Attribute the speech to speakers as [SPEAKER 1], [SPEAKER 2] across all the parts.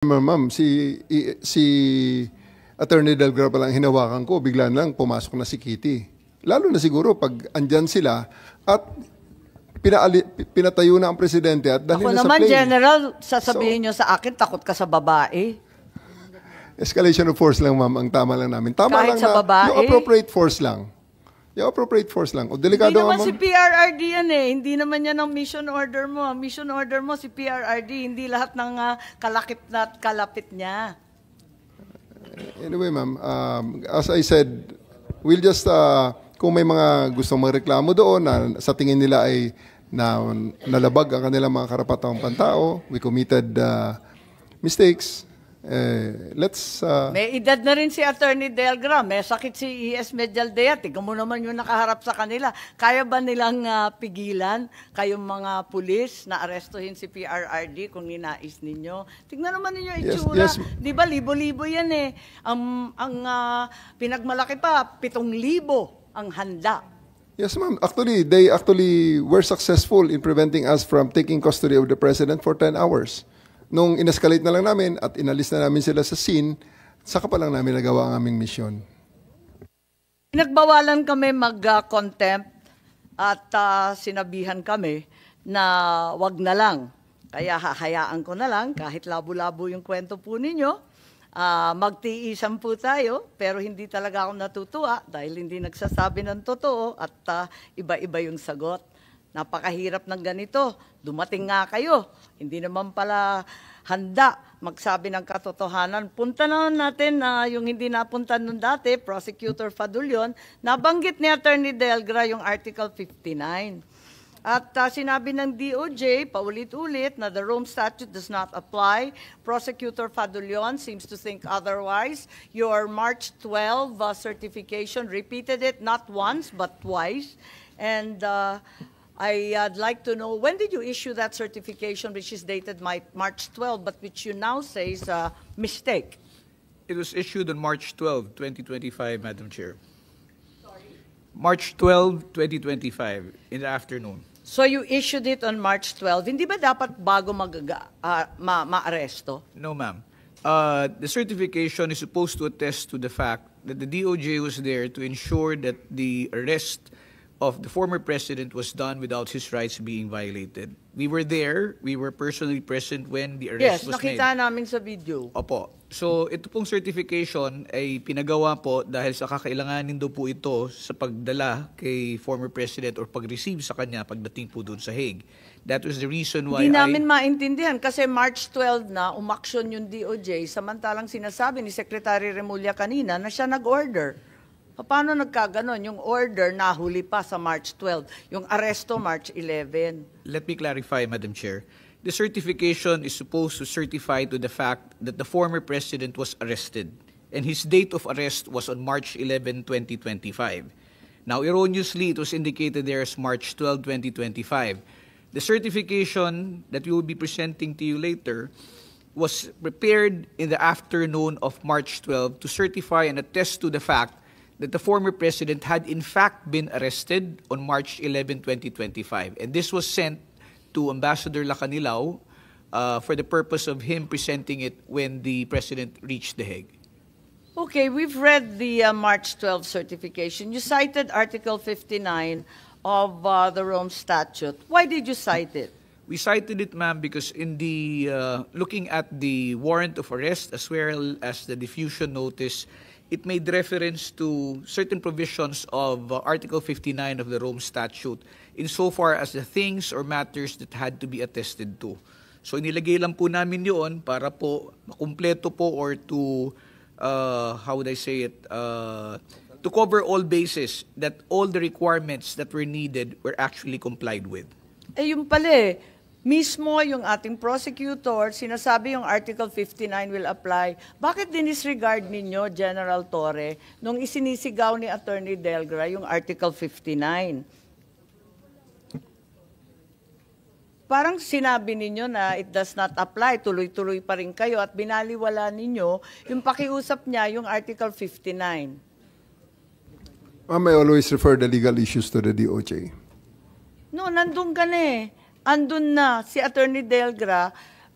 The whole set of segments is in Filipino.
[SPEAKER 1] Ma'am, si Attorney Delgra pa lang hinawakan ko, bigla lang pumasok na si Kitty. Lalo na siguro pag andyan sila at pinatayo na ang presidente at dali
[SPEAKER 2] Ako
[SPEAKER 1] na sa
[SPEAKER 2] naman,
[SPEAKER 1] plane.
[SPEAKER 2] General, sasabihin nyo sa akin, takot ka sa babae.
[SPEAKER 1] Escalation of force lang, ma'am, ang tama lang namin. Tama
[SPEAKER 2] Kahit
[SPEAKER 1] lang
[SPEAKER 2] sa
[SPEAKER 1] na
[SPEAKER 2] babae?
[SPEAKER 1] yung appropriate force lang. Yung appropriate force lang. O delikado
[SPEAKER 2] Hindi naman
[SPEAKER 1] ma'am.
[SPEAKER 2] si PRRD yan eh. Hindi naman yan ang mission order mo. Ang mission order mo si PRRD, hindi lahat ng kalakip na kalapit niya.
[SPEAKER 1] Anyway, ma'am, as I said, we'll just, kung may mga gustong magreklamo doon na sa tingin nila ay nalabag ang kanilang mga karapatang pantao, we committed mistakes, let's...
[SPEAKER 2] May edad na rin si Attorney Delgra. May sakit si E.S. Medialdea. Tignan mo naman yung nakaharap sa kanila. Kaya ba nilang pigilan kayong mga pulis na arestuhin si PRRD kung ninais ninyo? Tignan naman ninyo yung itsura.
[SPEAKER 1] Yes.
[SPEAKER 2] Di ba, libo-libo yan eh. Ang pinagmalaki pa, 7,000 ang handa.
[SPEAKER 1] Yes, ma'am. Actually, they actually were successful in preventing us from taking custody of the president for 10 hours. Nung inescalate na lang namin at inalis na namin sila sa scene, saka pa lang namin nagawa ang aming mission.
[SPEAKER 2] Pinagbawalan kami mag-contempt at sinabihan kami na wag na lang. Kaya hahayaan ko na lang kahit labo-labo yung kwento po ninyo. Magtiisan po tayo, pero hindi talaga ako natutuwa dahil hindi nagsasabi ng totoo at iba-iba yung sagot. Napakahirap ng ganito. Dumating nga kayo. Hindi naman pala handa magsabi ng katotohanan. Punta na natin yung hindi napunta nun dati, Prosecutor Fadulion, nabanggit ni Attorney Delgra yung Article 59. At sinabi ng DOJ, paulit-ulit, na the Rome Statute does not apply. Prosecutor Fadulion seems to think otherwise. Your March 12 certification repeated it not once but twice. And I'd like to know, when did you issue that certification, which is dated March 12, but which you now say is a mistake?
[SPEAKER 3] It was issued on March 12, 2025, Madam Chair. Sorry? March 12, 2025, in the afternoon.
[SPEAKER 2] So you issued it on March 12. Hindi ba dapat bago ma-aresto?
[SPEAKER 3] No, ma'am. The certification is supposed to attest to the fact that the DOJ was there to ensure that the arrest of the former president was done without his rights being violated. We were there. We were personally present when the arrest was made.
[SPEAKER 2] Yes, nakita namin sa video.
[SPEAKER 3] Opo. So, ito pong certification ay pinagawa po dahil sa kakailanganin daw po ito sa pagdala kay former president or pag-receive sa kanya pagdating po doon sa Hague. That was the reason why
[SPEAKER 2] Hindi namin maintindihan kasi March 12 na umaksyon yung DOJ samantalang sinasabi ni Secretary Remulla kanina na siya nag-order. Paano nagkaganon? Yung order nahuli pa sa March 12, yung aresto March 11.
[SPEAKER 3] Let me clarify, Madam Chair. The certification is supposed to certify to the fact that the former president was arrested, and his date of arrest was on March 11, 2025. Now, erroneously, it was indicated there as March 12, 2025. The certification that we will be presenting to you later was prepared in the afternoon of March 12 to certify and attest to the fact that the former president had in fact been arrested on March 11, 2025. And this was sent to Ambassador Lacanilao for the purpose of him presenting it when the president reached The Hague.
[SPEAKER 2] Okay, we've read the March 12 certification. You cited Article 59 of the Rome Statute. Why did you cite it?
[SPEAKER 3] We cited it, ma'am, because in the looking at the warrant of arrest as well as the diffusion notice, it made reference to certain provisions of Article 59 of the Rome Statute insofar as the things or matters that had to be attested to. So inilagay lang po namin yun para po makumpleto po or to, how would I say it, to cover all bases that all the requirements that were needed were actually complied with.
[SPEAKER 2] Eh, yung pala eh. Mismo yung ating prosecutor, sinasabi yung Article 59 will apply. Bakit dinisregard ninyo, General Torre, nung isinisigaw ni Attorney Delgra yung Article 59? Parang sinabi ninyo na it does not apply, tuloy-tuloy pa rin kayo at binaliwala ninyo yung pakiusap niya yung Article 59.
[SPEAKER 1] Ma'am, I always refer the legal issues to the DOJ.
[SPEAKER 2] No, nandun ka na eh. Andun na si Attorney Delgra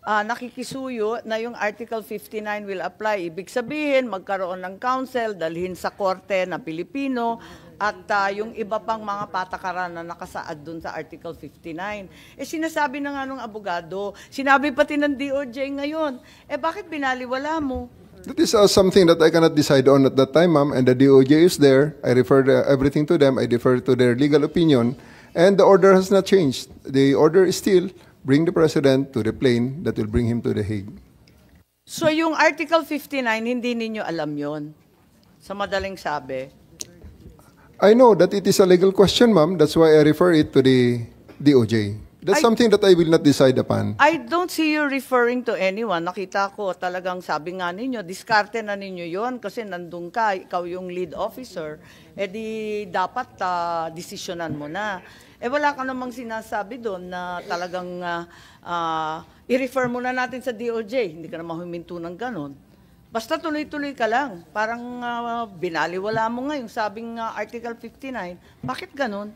[SPEAKER 2] nakikisuyo na yung Article 59 will apply. Ibig sabihin, magkaroon ng council, dalhin sa korte na Pilipino, at yung iba pang mga patakaran na nakasaad dun sa Article 59. Sinasabi na nga nung abogado, sinabi pati ng DOJ ngayon, bakit binaliwala mo?
[SPEAKER 1] That is something that I cannot decide on at that time, ma'am, and the DOJ is there. I refer everything to them. I defer to their legal opinion, and the order has not changed. The order is still bring the president to the plane that will bring him to The Hague.
[SPEAKER 2] So yung Article 59, hindi ninyo alam yon. Sa madaling sabi.
[SPEAKER 1] I know that it is a legal question, ma'am. That's why I refer it to the DOJ. That's something that I will not decide upon.
[SPEAKER 2] I don't see you referring to anyone. Nakita ko talagang sabi nga ninyo, diskarte na ninyo yon kasi nandun ka, ikaw yung lead officer. Di dapat desisyonan mo na. Wala ka namang sinasabi doon na talagang i-refer muna natin sa DOJ. Hindi ka naman huminto ng ganon. Basta tuloy-tuloy ka lang. Parang binaliwala mo nga yung sabing Article 59. Bakit ganon?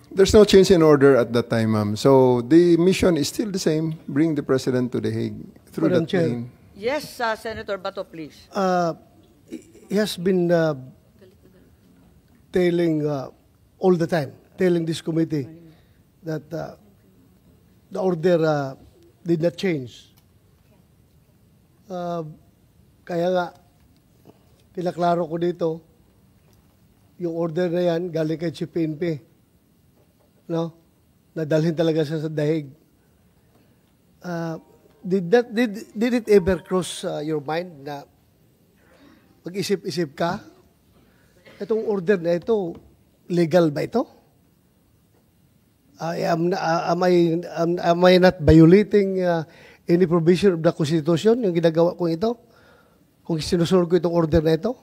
[SPEAKER 1] There's no change in order at that time, ma'am. So the mission is still the same. Bring the president to The Hague through
[SPEAKER 4] Madam
[SPEAKER 1] that
[SPEAKER 4] Chair.
[SPEAKER 1] plane.
[SPEAKER 2] Yes, Senator Bato, please.
[SPEAKER 4] He has been telling all the time, telling this committee that the order did not change. Kaya nga, pinaklaro ko dito, yung order na yan, galing kay Chief PNP. No? Nadalhin talaga siya sa dahig. Did it ever cross your mind na mag-isip-isip ka? Itong order na ito, legal ba ito? Am I not violating any provision of the Constitution, yung ginagawa kong ito? Kung sinusunod ko itong order na ito?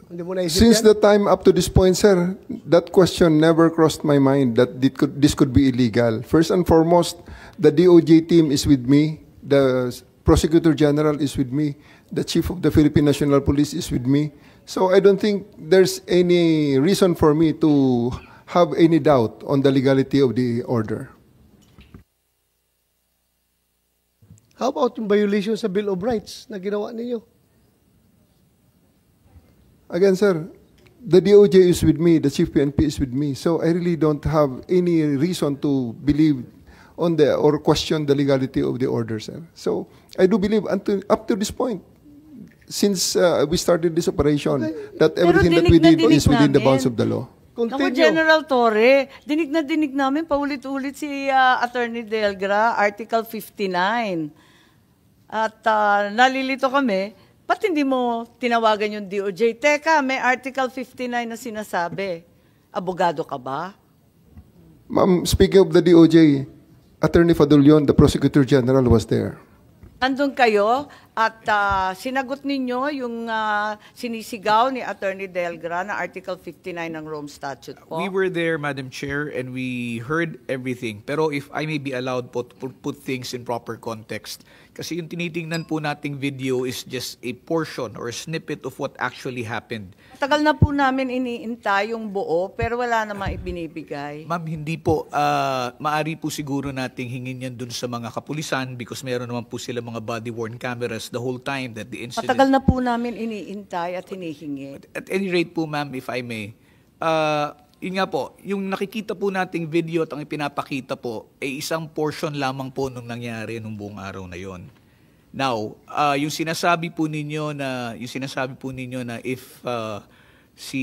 [SPEAKER 4] Hindi mo naisip
[SPEAKER 1] Since
[SPEAKER 4] yan?
[SPEAKER 1] the time up to this point, sir, that question never crossed my mind that this could be illegal. First and foremost, the DOJ team is with me. The Prosecutor General is with me. The Chief of the Philippine National Police is with me. So I don't think there's any reason for me to have any doubt on the legality of the order.
[SPEAKER 4] How about yung violation sa Bill of Rights na ginawa ninyo?
[SPEAKER 1] Again, sir, the DOJ is with me, the Chief PNP is with me, so I really don't have any reason to believe on or question the legality of the order, sir. So I do believe up to this point, since we started this operation, that everything that we did is within the bounds of the law.
[SPEAKER 2] Naku, General Torre, dinig na dinig namin, paulit-ulit si Attorney Delgra, Article 59. At nalilito kami, ba't hindi mo tinawagan yung DOJ? Teka, may Article 59 na sinasabi. Abogado ka ba?
[SPEAKER 1] Ma'am, speaking of the DOJ, Attorney Fadulion, the Prosecutor General, was there.
[SPEAKER 2] Nandun kayo at sinagot ninyo yung sinisigaw ni Attorney Delgra na Article 59 ng Rome Statute po.
[SPEAKER 3] We were there, Madam Chair, and we heard everything. Pero if I may be allowed po to put things in proper context, kasi yung tinitingnan po nating video is just a portion or a snippet of what actually happened.
[SPEAKER 2] Tagal na po namin iniintay yung buo, pero wala namang ibinibigay.
[SPEAKER 3] Ma'am, hindi po. Maari po siguro nating hingin yan dun sa mga kapulisan because meron naman po sila mga body-worn cameras the whole time that the incident...
[SPEAKER 2] Matagal na po namin iniintay at hinihingi.
[SPEAKER 3] At any rate po, ma'am, if I may, yun nga po, yung nakikita po nating video at ang ipinapakita po ay isang portion lamang po nung nangyari nung buong araw na yon. Now, yung sinasabi po ninyo na if si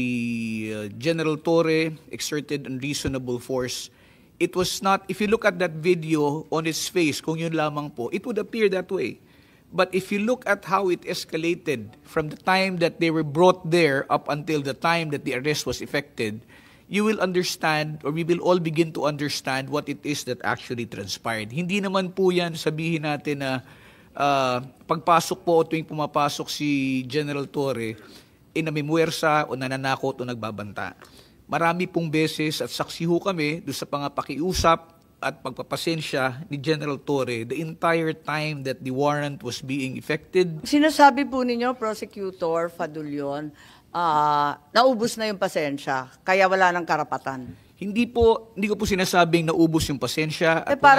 [SPEAKER 3] General Torre exerted unreasonable force, it was not, if you look at that video on its face, kung yun lamang po, it would appear that way. But if you look at how it escalated from the time that they were brought there up until the time that the arrest was effected, you will understand, or we will all begin to understand what it is that actually transpired. Hindi naman po yan sabihin natin na pagpasok po o tuwing pumapasok si General Torre, namimwersa o nananakot o nagbabanta. Marami pong beses at saksi ho kami doon sa pangapakiusap at pagpapasensya ni General Torre the entire time that the warrant was being effected.
[SPEAKER 2] Sinasabi po ninyo, Prosecutor Fadulion, naubos na yung pasensya, kaya wala ng karapatan.
[SPEAKER 3] Hindi ko po sinasabing naubos yung pasensya.
[SPEAKER 2] Eh,
[SPEAKER 3] at